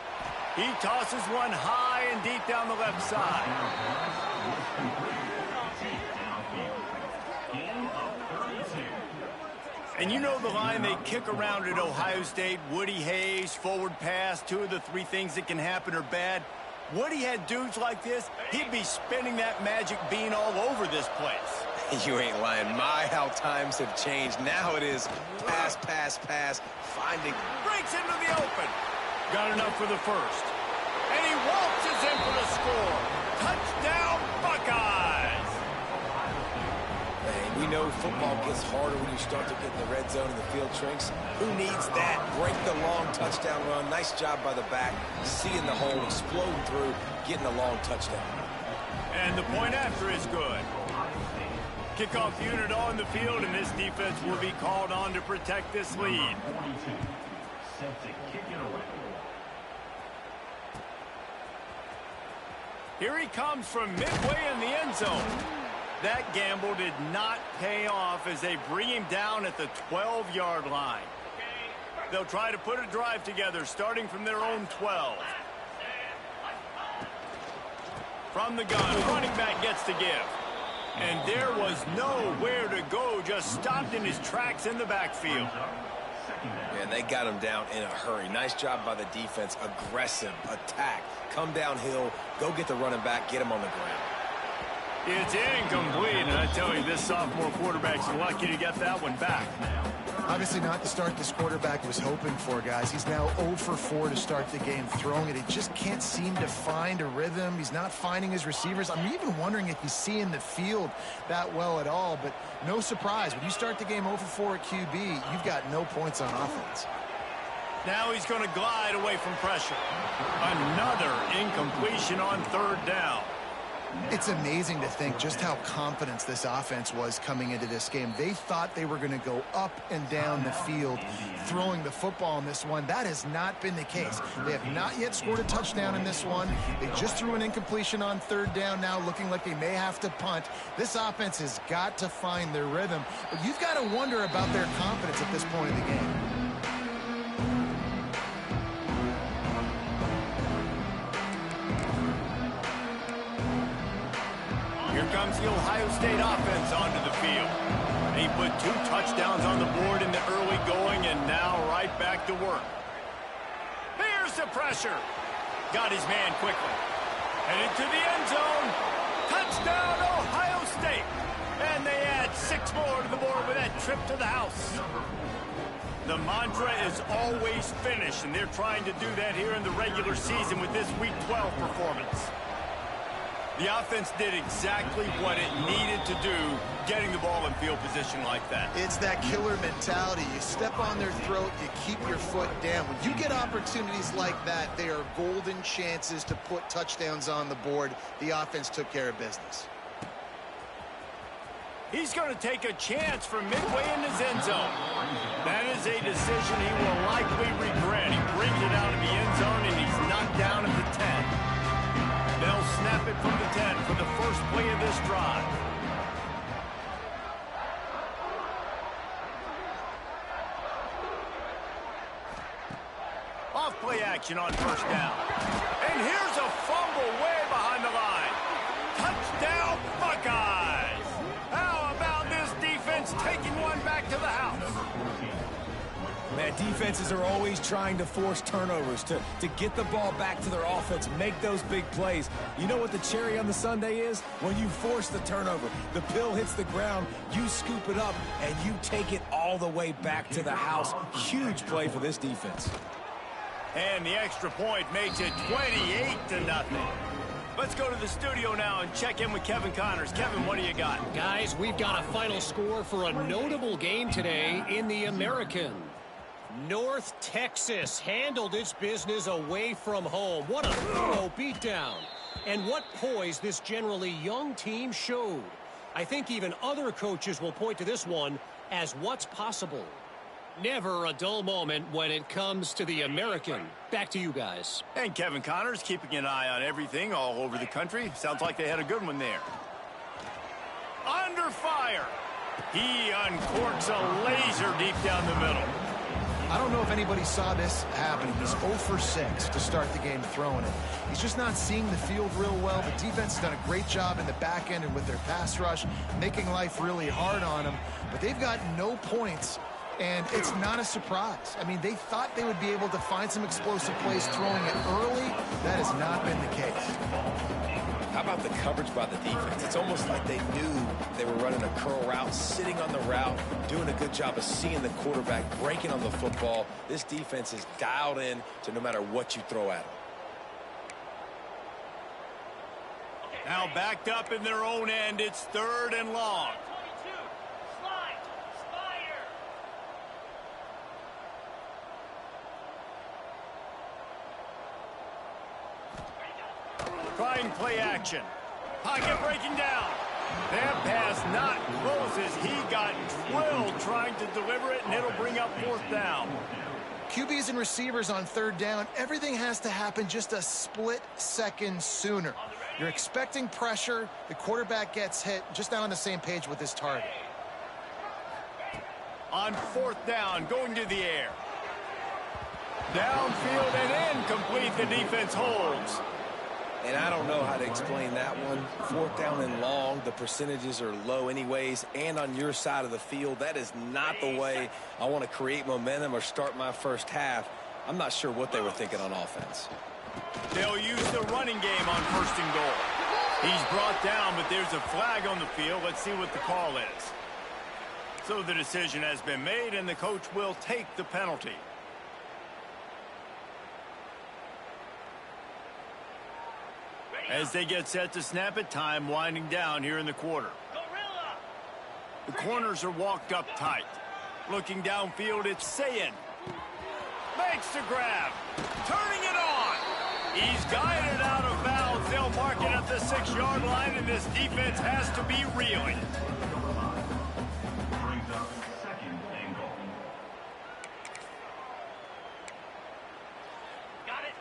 He tosses one high and deep down the left side. And you know the line they kick around at Ohio State, Woody Hayes, forward pass, 2 of the 3 things that can happen are bad. Woody had dudes like this, he'd be spinning that magic bean all over this place. You ain't lying. My, how times have changed. Now it is pass, pass, pass, finding. Breaks into the open. Got enough for the first. And he waltzes in for the score. Touchdown, Buckeyes! We know football gets harder when you start to get in the red zone and the field shrinks. Who needs that? Break the long touchdown run. Nice job by the back. Seeing the hole, exploding through, getting a long touchdown. And the point after is good. Kickoff unit on the field, and this defense will be called on to protect this lead. Here he comes from midway in the end zone. That gamble did not pay off as they bring him down at the 12-yard line. They'll try to put a drive together starting from their own 12. From the gun, running back gets the give. And there was nowhere to go, just stopped in his tracks in the backfield. Yeah, they got him down in a hurry. Nice job by the defense. Aggressive attack. Come downhill, go get the running back, get him on the ground. It's incomplete, and I tell you, this sophomore quarterback's lucky to get that one back. Obviously not the start this quarterback was hoping for, guys. He's now 0 for 4 to start the game throwing it. He just can't seem to find a rhythm. He's not finding his receivers. I'm even wondering if he's seeing the field that well at all, but no surprise. When you start the game 0 for 4 at QB, you've got no points on offense. Now he's going to glide away from pressure. Another incompletion on third down. It's amazing to think just how confident this offense was coming into this game. They thought they were going to go up and down the field throwing the football in this one. That has not been the case. They have not yet scored a touchdown in this one. They just threw an incompletion on third down now, looking like they may have to punt. This offense has got to find their rhythm. But you've got to wonder about their confidence at this point in the game. Here comes the Ohio State offense onto the field. He put 2 touchdowns on the board in the early going, and now right back to work. Here's the pressure. Got his man quickly. Headed to the end zone. Touchdown, Ohio State. And they add 6 more to the board with that trip to the house. The mantra is always finish, and they're trying to do that here in the regular season with this Week 12 performance. The offense did exactly what it needed to do, getting the ball in field position like that. It's that killer mentality. You step on their throat, you keep your foot down. When you get opportunities like that, they are golden chances to put touchdowns on the board. The offense took care of business. He's going to take a chance from midway in his end zone. That is a decision he will likely regret. He brings it out of the end zone, and he's knocked down at the 10. They'll snap it from the 10 for the first play of this drive. Off play action on first down. And here's a fumble way behind the line. Touchdown, Buckeyes! How about this defense taking one back to the house? Man, defenses are always trying to force turnovers to get the ball back to their offense, make those big plays. You know what the cherry on the sundae is? When you force the turnover, the pill hits the ground, you scoop it up, and you take it all the way back to the house. Huge play for this defense. And the extra point makes it 28-0. Let's go to the studio now and check in with Kevin Connors. Kevin, what do you got? Guys, we've got a final score for a notable game today in the American. North Texas handled its business away from home. What a thorough beatdown. And what poise this generally young team showed. I think even other coaches will point to this one as what's possible. Never a dull moment when it comes to the American. Back to you guys. And Kevin Connors keeping an eye on everything all over the country. Sounds like they had a good one there. Under fire. He uncorks a laser deep down the middle. I don't know if anybody saw this happening. He's 0 for 6 to start the game throwing it. He's just not seeing the field real well. The defense has done a great job in the back end and with their pass rush, making life really hard on him. But they've got no points, and it's not a surprise. I mean, they thought they would be able to find some explosive plays throwing it early. That has not been the case. How about the coverage by the defense? It's almost like they knew they were running a curl route, sitting on the route, doing a good job of seeing the quarterback, breaking on the football. This defense is dialed in to no matter what you throw at them. Now backed up in their own end, it's 3rd and long. 22. Slide. Spider. Trying play action. Pocket breaking down. That pass not close as he got drilled trying to deliver it, and it'll bring up 4th down. QBs and receivers on 3rd down, everything has to happen just a split second sooner. You're expecting pressure. The quarterback gets hit. Just not on the same page with his target. On 4th down, going to the air. Downfield and incomplete. The defense holds. And I don't know how to explain that one. 4th down and long, the percentages are low anyways, and on your side of the field, that is not the way I want to create momentum or start my first half. I'm not sure what they were thinking on offense. They'll use the running game on 1st and goal. He's brought down, but there's a flag on the field. Let's see what the call is. So the decision has been made, and the coach will take the penalty. As they get set to snap it, time winding down here in the quarter. Gorilla. The corners are walked up tight. Looking downfield, it's Sayin. Makes the grab. Turning it on. He's guided out of bounds they'll mark it at the 6-yard line, and this defense has to be reeling. Brings up second and goal. Got it.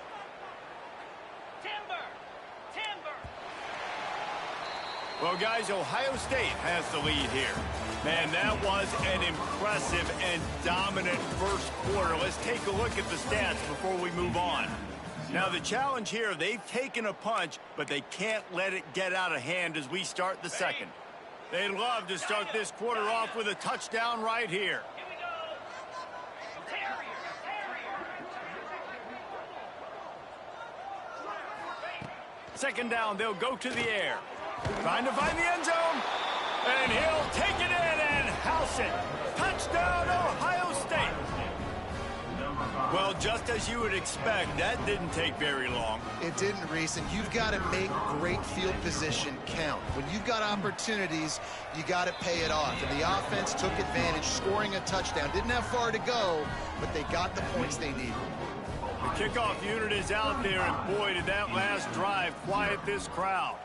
Timber. Timber. Well, guys, Ohio State has the lead here. Man, that was an impressive and dominant first quarter. Let's take a look at the stats before we move on. Now, the challenge here, they've taken a punch, but they can't let it get out of hand as we start the second. They'd love to start this quarter off with a touchdown right here. Here we go. Terrier. Second down, they'll go to the air. Trying to find the end zone. And he'll take it in and house it. Touchdown, Ohio State. Well, just as you would expect, that didn't take very long. It didn't, Reese, and you've got to make great field position count. When you've got opportunities, you got to pay it off. And the offense took advantage, scoring a touchdown. Didn't have far to go, but they got the points they needed. The kickoff unit is out there, and boy, did that last drive quiet this crowd.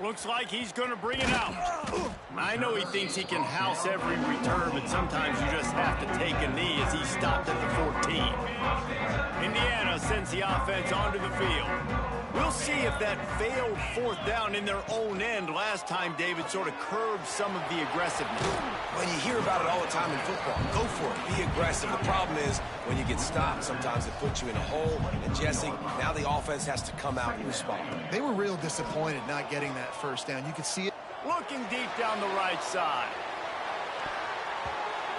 Looks like he's going to bring it out. I know he thinks he can house every return, but sometimes you just have to take a knee as he stopped at the 14. Indiana sends the offense onto the field. We'll see if that failed fourth down in their own end last time, David, sort of curbed some of the aggressiveness. Well, you hear about it all the time in football. Go for it. Be aggressive. The problem is when you get stopped, sometimes it puts you in a hole. And, Jesse, now the offense has to come out and respond. They were real disappointed not getting that first down. You could see it. Looking deep down the right side.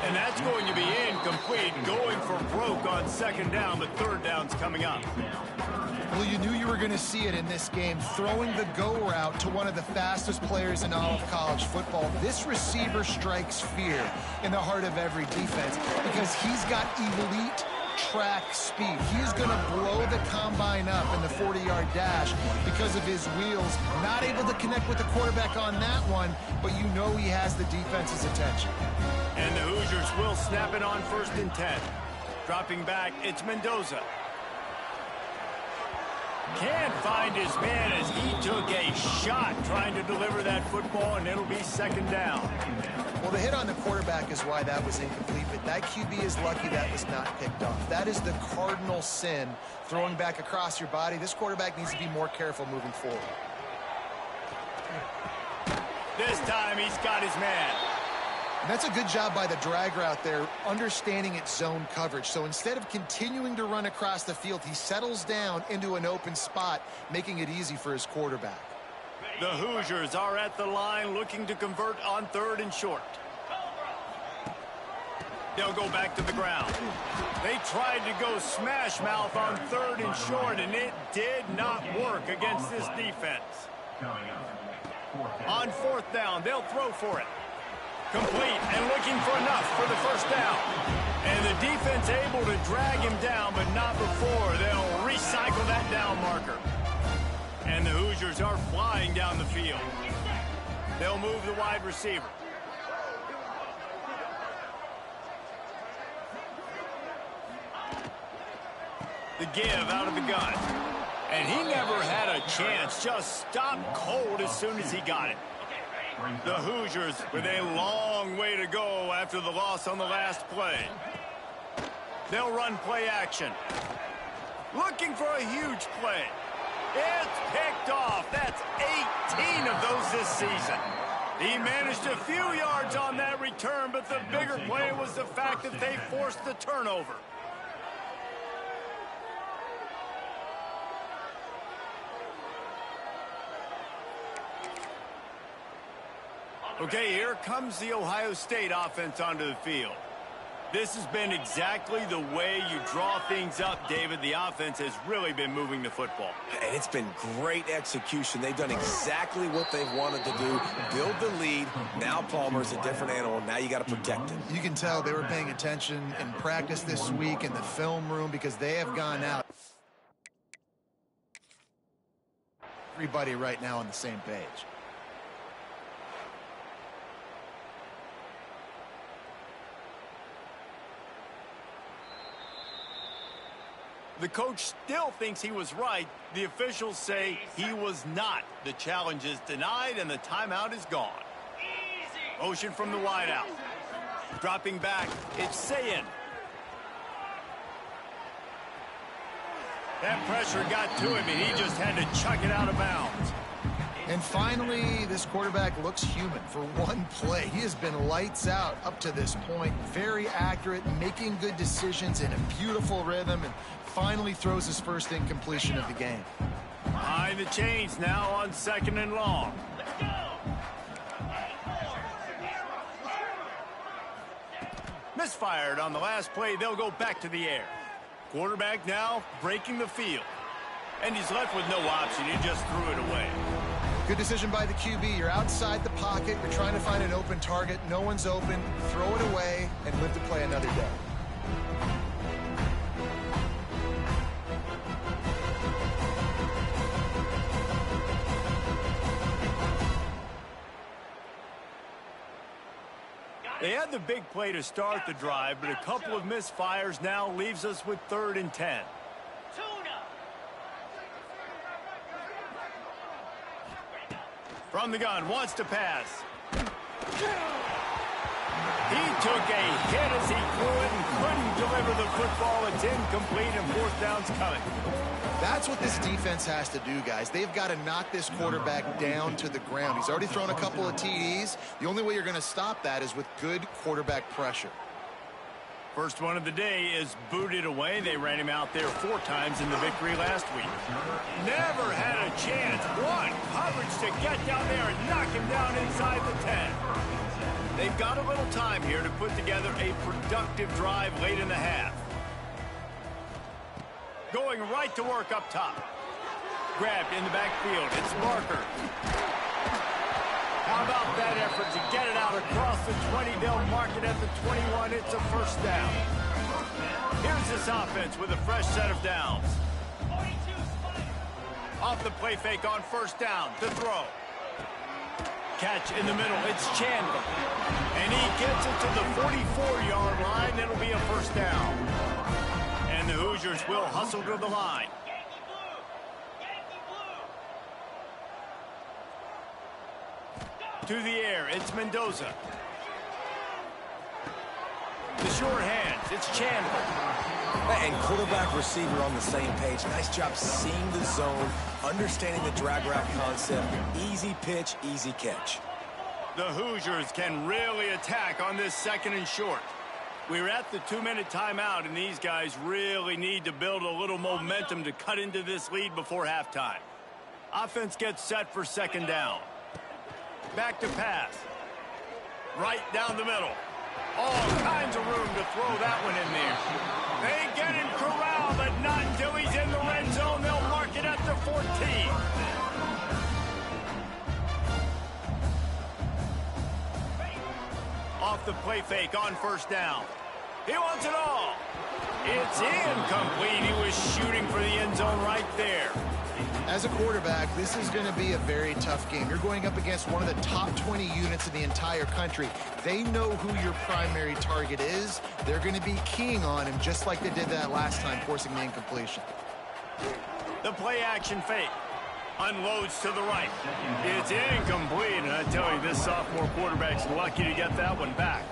And that's going to be incomplete, going for broke on second down, but third down's coming up. Well, you knew you were going to see it in this game, throwing the go route to one of the fastest players in all of college football. This receiver strikes fear in the heart of every defense because he's got elite track speed. He's going to blow the combine up in the 40-yard dash because of his wheels. Not able to connect with the quarterback on that one, but you know he has the defense's attention. And the Hoosiers will snap it on 1st and 10. Dropping back, it's Mendoza. Can't find his man as he took a shot trying to deliver that football, and it'll be second down. Well, the hit on the quarterback is why that was incomplete, but that QB is lucky that was not picked off. That is the cardinal sin, throwing back across your body. This quarterback needs to be more careful moving forward. This time he's got his man. And that's a good job by the drag route there, understanding its zone coverage. So instead of continuing to run across the field, he settles down into an open spot, making it easy for his quarterback. The Hoosiers are at the line looking to convert on 3rd and short. They'll go back to the ground. They tried to go smash mouth on 3rd and short, and it did not work against this defense. On 4th down, they'll throw for it. Complete and looking for enough for the first down. And the defense able to drag him down, but not before. They'll recycle that down marker. And the Hoosiers are flying down the field. They'll move the wide receiver. The give out of the gun. And he never had a chance. Just stopped cold as soon as he got it. The Hoosiers with a long way to go after the loss on the last play. They'll run play action. Looking for a huge play. It's picked off. That's 18 of those this season. He managed a few yards on that return, but the bigger play was the fact that they forced the turnover. Okay, here comes the Ohio State offense onto the field. This has been exactly the way you draw things up, David. The offense has really been moving the football. And it's been great execution. They've done exactly what they've wanted to do. Build the lead. Now Palmer's a different animal. Now you got to protect him. You can tell they were paying attention in practice this week in the film room because they have gone out. Everybody right now on the same page. The coach still thinks he was right. The officials say he was not. The challenge is denied, and the timeout is gone. Motion from the wideout. Dropping back, it's Sayin. That pressure got to him, and he just had to chuck it out of bounds. And finally, this quarterback looks human for one play. He has been lights out up to this point. Very accurate, making good decisions in a beautiful rhythm, and finally throws his first incompletion of the game. Behind the chains now on 2nd and long. Misfired on the last play. They'll go back to the air. Quarterback now breaking the field. And he's left with no option. He just threw it away. Good decision by the QB. You're outside the pocket. You're trying to find an open target. No one's open. Throw it away and live to play another day. They had the big play to start the drive, but a couple of misfires now leaves us with 3rd and 10. From the gun, wants to pass. He took a hit as he threw it and couldn't deliver the football. It's incomplete and 4th down's coming. That's what this defense has to do, guys. They've got to knock this quarterback down to the ground. He's already thrown a couple of TDs. The only way you're going to stop that is with good quarterback pressure. First one of the day is booted away. They ran him out there 4 times in the victory last week. Never had a chance. One coverage to get down there and knock him down inside the 10. They've got a little time here to put together a productive drive late in the half. Going right to work up top. Grabbed in the backfield. It's Barker. How about that effort to get it out across the 20? They'll mark it at the 21. It's a 1st down. Here's this offense with a fresh set of downs. Off the play fake on 1st down to throw. Catch in the middle. It's Chandler. And he gets it to the 44-yard line. It'll be a 1st down. And the Hoosiers will hustle to the line. To the air, it's Mendoza. The short hands, it's Chandler. And quarterback receiver on the same page. Nice job seeing the zone, understanding the drag route concept. Easy pitch, easy catch. The Hoosiers can really attack on this 2nd and short. We're at the 2-minute timeout, and these guys really need to build a little momentum to cut into this lead before halftime. Offense gets set for 2nd down. Back to pass. Right down the middle. All kinds of room to throw that one in there. They get him corralled, but not until he's in the red zone. They'll mark it at the 14. Off the play fake on 1st down. He wants it all. It's incomplete. He was shooting for the end zone right there. As a quarterback, this is going to be a very tough game. You're going up against one of the top 20 units in the entire country. They know who your primary target is. They're going to be keying on him just like they did that last time, forcing the incompletion. The play action fake. Unloads to the right. It's incomplete, and I tell you, this sophomore quarterback's lucky to get that one back.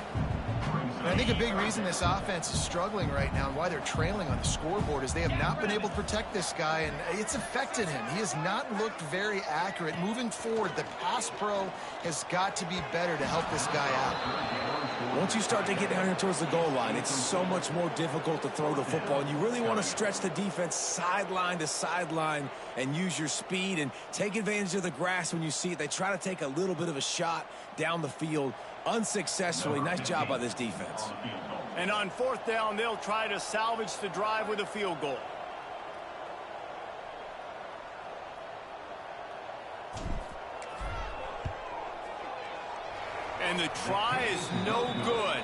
And I think a big reason this offense is struggling right now and why they're trailing on the scoreboard is they have not been able to protect this guy, and it's affected him. He has not looked very accurate. Moving forward, the pass pro has got to be better to help this guy out. Once you start to get down here towards the goal line, it's so much more difficult to throw the football, and you really want to stretch the defense sideline to sideline and use your speed and take advantage of the grass when you see it. They try to take a little bit of a shot down the field unsuccessfully. Nice job by this defense. And on 4th down, they'll try to salvage the drive with a field goal. And the try is no good.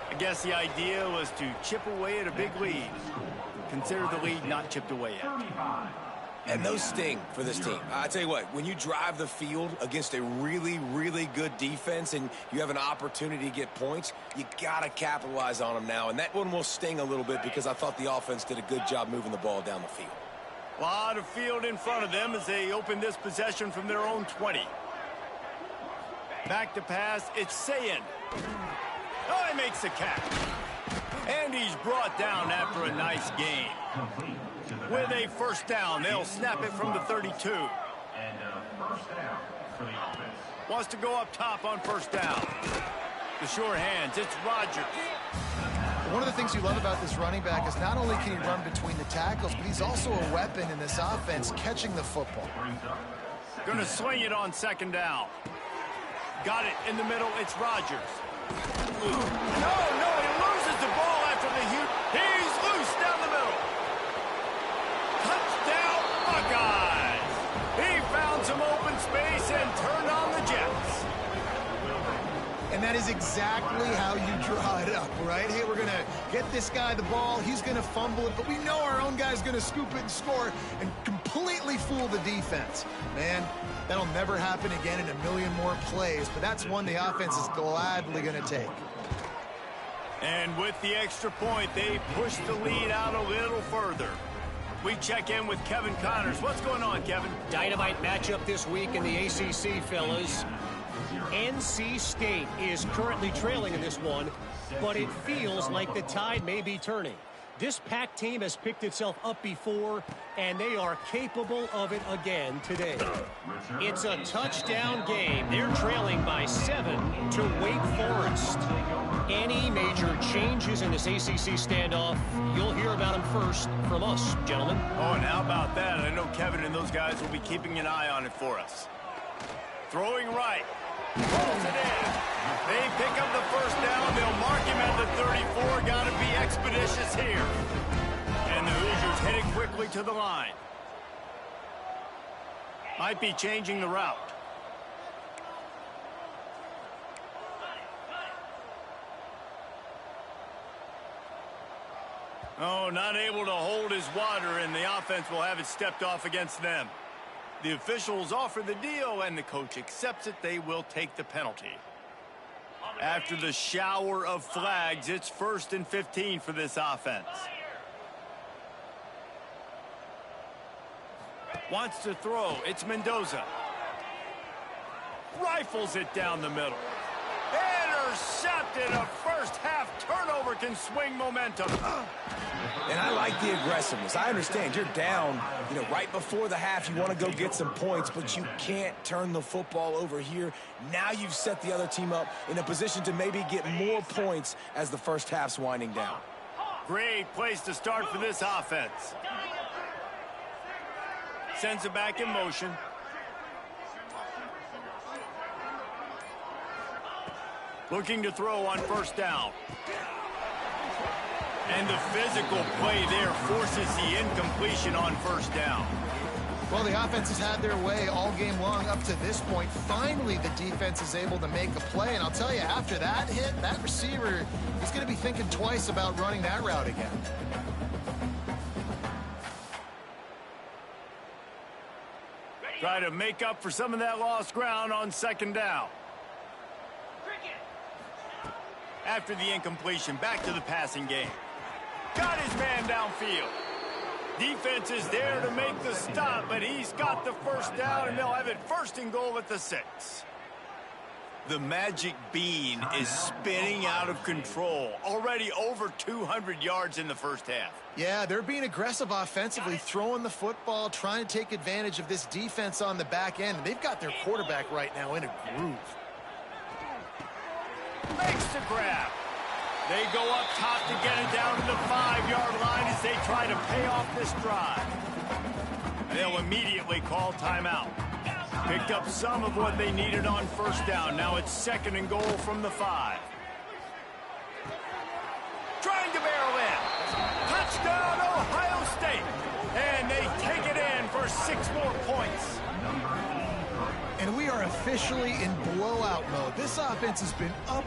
I guess the idea was to chip away at a big lead. Consider the lead not chipped away yet. And those sting for this team. I tell you what, when you drive the field against a really, really good defense and you have an opportunity to get points, you got to capitalize on them now. And that one will sting a little bit because I thought the offense did a good job moving the ball down the field. A lot of field in front of them as they open this possession from their own 20. Back to pass, it's Sayin. Oh, he makes the catch. And he's brought down after a nice gain. With a first down, they'll snap it from the 32. And first down for the offense. Wants to go up top on first down. The short hands, it's Rodgers. One of the things you love about this running back is not only can he run between the tackles, but he's also a weapon in this offense catching the football. Going to swing it on second down. Got it in the middle, it's Rodgers. No, he loses the ball after the hit. He's loose down the middle. Touchdown, Buckeyes. He found some open space and turned on the Jets. And that is exactly how you draw it up, right? Hey, we're going to get this guy the ball. He's going to fumble it, but we know our own guy's going to scoop it and score and completely fool the defense. Man, that'll never happen again in a million more plays, but that's one the offense is gladly going to take. And with the extra point, they push the lead out a little further. We check in with Kevin Connors. What's going on, Kevin? Dynamite matchup this week in the ACC, fellas. NC State is currently trailing in this one, but it feels like the tide may be turning. This Pac team has picked itself up before, and they are capable of it again today. It's a touchdown game. They're trailing by 7 to Wake Forest. Any major changes in this ACC standoff, you'll hear about them first from us, gentlemen. Oh, and how about that? I know Kevin and those guys will be keeping an eye on it for us. Throwing right. Pulls it in. They pick up the first down. They'll mark him at the 34. Got to be expeditious here. And the Hoosiers headed quickly to the line. Might be changing the route. Oh, not able to hold his water, and the offense will have it stepped off against them. The officials offer the deal, and the coach accepts it. They will take the penalty. After the shower of flags, it's 1st and 15 for this offense. Wants to throw. It's Mendoza. Rifles it down the middle. Intercepted. A first-half turnover can swing momentum. And I like the aggressiveness. I understand you're down, right before the half. You want to go get some points, but you can't turn the football over here. Now you've set the other team up in a position to maybe get more points as the first half's winding down. Great place to start for this offense. Sends it back in motion. Looking to throw on first down. And the physical play there forces the incompletion on first down. Well, the offense has had their way all game long up to this point. Finally, the defense is able to make a play. And I'll tell you, after that hit, that receiver, he's going to be thinking twice about running that route again. Try to make up for some of that lost ground on second down. After the incompletion, back to the passing game. Got his man downfield. Defense is there to make the stop, but he's got the first down, and they'll have it 1st and goal at the 6. The magic bean is spinning out of control. Already over 200 yards in the first half. Yeah, they're being aggressive offensively, throwing the football, trying to take advantage of this defense on the back end. They've got their quarterback right now in a groove. Makes the grab. They go up top to get it down to the 5-yard line as they try to pay off this drive. They'll immediately call timeout. Picked up some of what they needed on first down. Now it's 2nd and goal from the 5. Trying to barrel in. Touchdown, Ohio State. And they take it in for 6 more points. And we are officially in blowout mode. This offense has been up